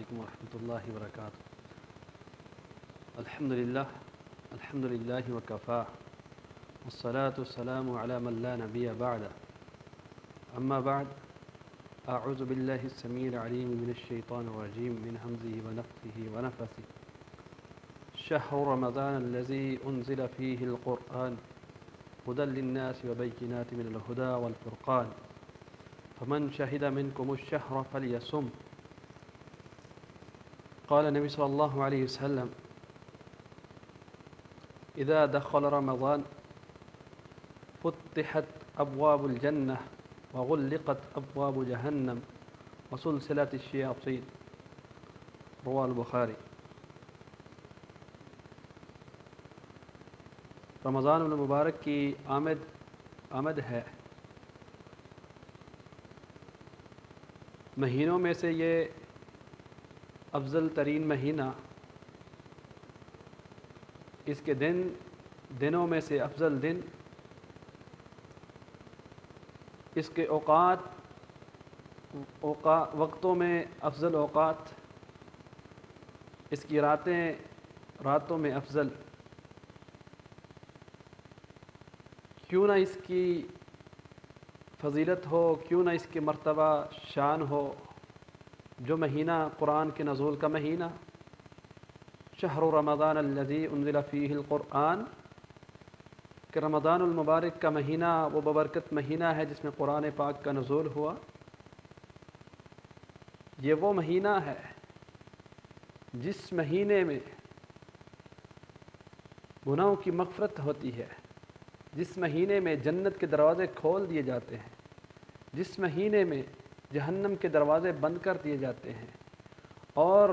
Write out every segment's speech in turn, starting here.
علیکم ورحمۃ اللہ وبرکاتہ۔ الحمد للہ وکفا والصلاة والسلام علی من لا نبی بعد، اما بعد، اعوذ باللہ السمیع العلیم من الشیطان الرجیم من حمزہ ونفخہ ونفثہ۔ شہر رمضان الذی انزل فیہ القرآن ہدی للناس وبینات من الہدی والفرقان فمن شہد منکم الشہر فلیصم۔ قال نبی صلی اللہ علیہ وسلم اذا دخل رمضان فتحت ابواب الجنہ وغلقت ابواب جہنم وسلسلت الشیاطین، رواه البخاری۔ رمضان المبارک کی آمد ہے۔ مہینوں میں سے یہ افضل ترین مہینہ، اس کے دنوں میں سے افضل دن، اس کے وقتوں میں افضل اوقات، اس کی راتوں میں افضل۔ کیوں نہ اس کی فضیلت ہو، کیوں نہ اس کی مرتبہ شان ہو، جو مہینہ قرآن کے نزول کا مہینہ، شہر رمضان الذی انزل فیہ القرآن، کہ رمضان المبارک کا مہینہ وہ ببرکت مہینہ ہے جس میں قرآن پاک کا نزول ہوا۔ یہ وہ مہینہ ہے جس مہینے میں گناہوں کی مغفرت ہوتی ہے، جس مہینے میں جنت کے دروازے کھول دیے جاتے ہیں، جس مہینے میں جہنم کے دروازے بند کر دیے جاتے ہیں، اور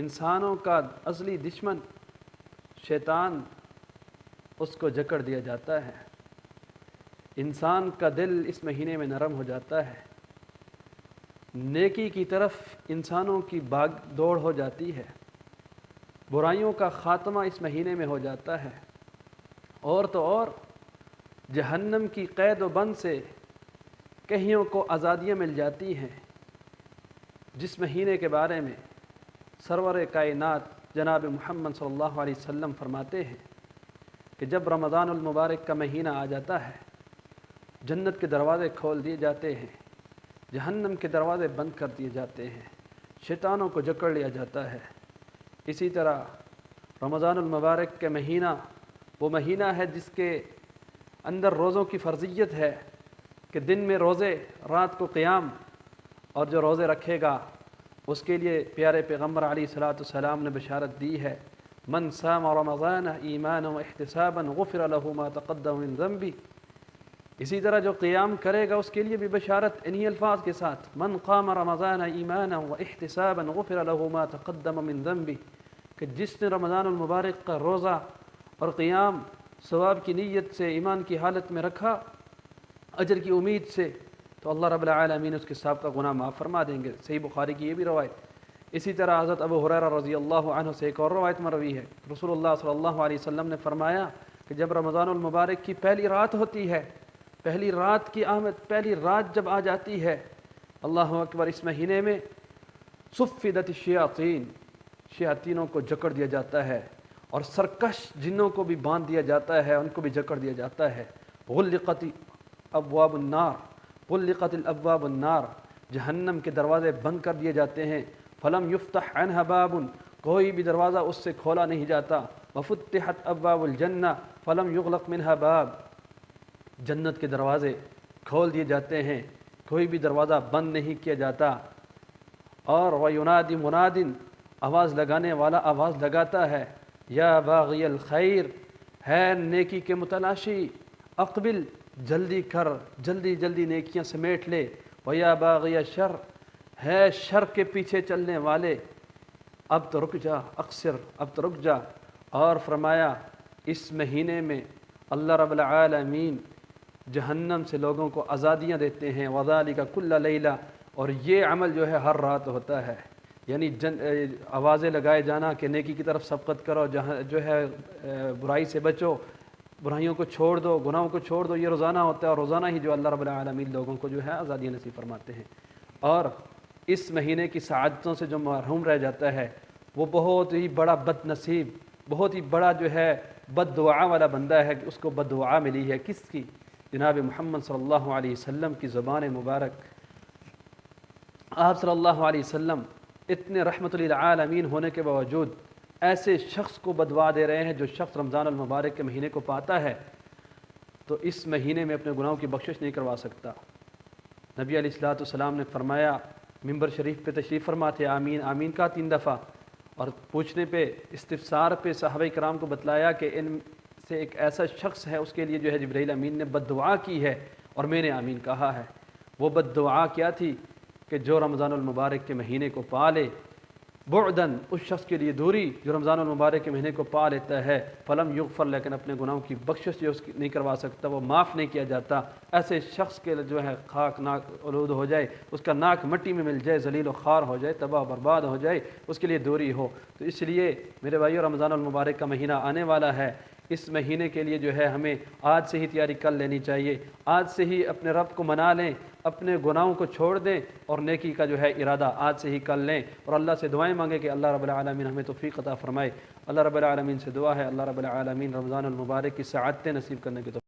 انسانوں کا اصلی دشمن شیطان اس کو جکڑ دیا جاتا ہے۔ انسان کا دل اس مہینے میں نرم ہو جاتا ہے، نیکی کی طرف انسانوں کی بھاگ دوڑ ہو جاتی ہے، برائیوں کا خاتمہ اس مہینے میں ہو جاتا ہے، اور تو اور جہنم کی قید و بند سے کئیوں کو آزادیاں مل جاتی ہیں۔ جس مہینے کے بارے میں سرور کائنات جناب محمد صلی اللہ علیہ وسلم فرماتے ہیں کہ جب رمضان المبارک کا مہینہ آ جاتا ہے، جنت کے دروازے کھول دیے جاتے ہیں، جہنم کے دروازے بند کر دیے جاتے ہیں، شیطانوں کو جکڑ لیا جاتا ہے۔ اسی طرح رمضان المبارک کا مہینہ وہ مہینہ ہے جس کے اندر روزوں کی فرضیت ہے کہ دن میں روزے، رات کو قیام، اور جو روزے رکھے گا اس کے لیے پیارے پیغمبر علیہ الصلوۃ والسلام نے بشارت دی ہے، من صام رمضان ایمانا واحتسابا غفر له ما تقدم من ذنبه۔ اسی طرح جو قیام کرے گا اس کے لیے بھی بشارت انہی الفاظ کے ساتھ، من قام رمضان ایمانا واحتسابا غفر له ما تقدم من ذنبه، کہ جس نے رمضان المبارک کا روزہ اور قیام ثواب کی نیت سے، ایمان کی حالت میں رکھا، اجر کی امید سے، تو اللہ رب العالمین اس کے سابقہ گناہ معاف فرما دیں گے۔ صحیح بخاری کی یہ بھی روایت۔ اسی طرح حضرت ابو ہریرہ رضی اللہ عنہ سے ایک اور روایت مروی ہے، رسول اللہ صلی اللہ علیہ وسلم نے فرمایا کہ جب رمضان المبارک کی پہلی رات ہوتی ہے، پہلی رات کی آمد، پہلی رات جب آ جاتی ہے، اللہ اکبر، اس مہینے میں صفدت الشیاطین، شیاطینوں کو جکڑ دیا جاتا ہے، اور سرکش جنوں کو بھی باندھ دیا جاتا ہے، ان کو بھی جکڑ دیا جاتا ہے۔ غلقت ابواب النار، غلقت الابواب النار، جہنم کے دروازے بند کر دیے جاتے ہیں۔ فلم یفتح عنها باب، کوئی بھی دروازہ اس سے کھولا نہیں جاتا۔ وفتحت ابواب الجنہ فلم یغلق منها باب، جنت کے دروازے کھول دیے جاتے ہیں، کوئی بھی دروازہ بند نہیں کیا جاتا۔ اور وینادی مناد، آواز لگانے والا آواز لگاتا ہے، یا باغی الخیر، ہے نیکی کے متلاشی، اقبل، جلدی کر، جلدی جلدی نیکیاں سمیٹ لے، ویا باغی الشر، ہے شر کے پیچھے چلنے والے، اب تو رک جا، اقصر، اب تو رک جا۔ اور فرمایا اس مہینے میں اللہ رب العالمین جہنم سے لوگوں کو آزادیاں دیتے ہیں، وذالک کل لیلہ، اور یہ عمل جو ہے ہر رات ہوتا ہے، یعنی آوازیں لگائے جانا کہ نیکی کی طرف سبقت کرو، جو ہے برائی سے بچو، برائیوں کو چھوڑ دو، گناہوں کو چھوڑ دو، یہ روزانہ ہوتا ہے، اور روزانہ ہی جو اللہ رب العالمین لوگوں کو جو ہے آزادی نصیب فرماتے ہیں۔ اور اس مہینے کی سعادتوں سے جو محروم رہ جاتا ہے وہ بہت ہی بڑا بد نصیب، بہت ہی بڑا جو ہے بد دعا والا بندہ ہے کہ اس کو بد دعا ملی ہے۔ کس کی؟ جناب محمد صلی اللہ علیہ وسلم کی زبان مبارک۔ آپ صلی اللہ علیہ وسلم اتنے رحمت للعالمین ہونے کے باوجود ایسے شخص کو بددعا دے رہے ہیں جو شخص رمضان المبارک کے مہینے کو پاتا ہے تو اس مہینے میں اپنے گناہوں کی بخشش نہیں کروا سکتا۔ نبی علیہ السلام نے فرمایا، ممبر شریف پہ تشریف فرما تھے، آمین آمین کا 3 دفعہ، اور پوچھنے پہ استفسار پہ صحابہ کرام کو بتلایا کہ ان سے ایک ایسا شخص ہے اس کے لیے جو ہے جبرائیل امین نے بد دعا کی ہے اور میں نے آمین کہا ہے۔ وہ بد دعا کیا تھی کہ جو رمضان المبارک کے مہینے کو پالے، بعدن اس شخص کے لیے دوری جو رمضان المبارک کے مہینے کو پا لیتا ہے، فلم یغفر، لیکن اپنے گناہوں کی بخشش جو اس کی نہیں کروا سکتا، وہ معاف نہیں کیا جاتا۔ ایسے شخص کے جو ہے خاک ناک آلود ہو جائے، اس کا ناک مٹی میں مل جائے، ذلیل و خوار ہو جائے، تباہ و برباد ہو جائے، اس کے لیے دوری ہو۔ تو اس لیے میرے بھائیو، رمضان المبارک کا مہینہ آنے والا ہے، اس مہینے کے لیے جو ہے ہمیں آج سے ہی تیاری کر لینی چاہیے۔ آج سے ہی اپنے رب کو منا لیں، اپنے گناہوں کو چھوڑ دیں اور نیکی کا جو ہے ارادہ آج سے ہی کر لیں، اور اللہ سے دعائیں مانگیں کہ اللہ رب العالمین ہمیں توفیق عطا فرمائے۔ اللہ رب العالمین سے دعا ہے اللہ رب العالمین رمضان المبارک کی سعادتیں نصیب کرنے کی توفیق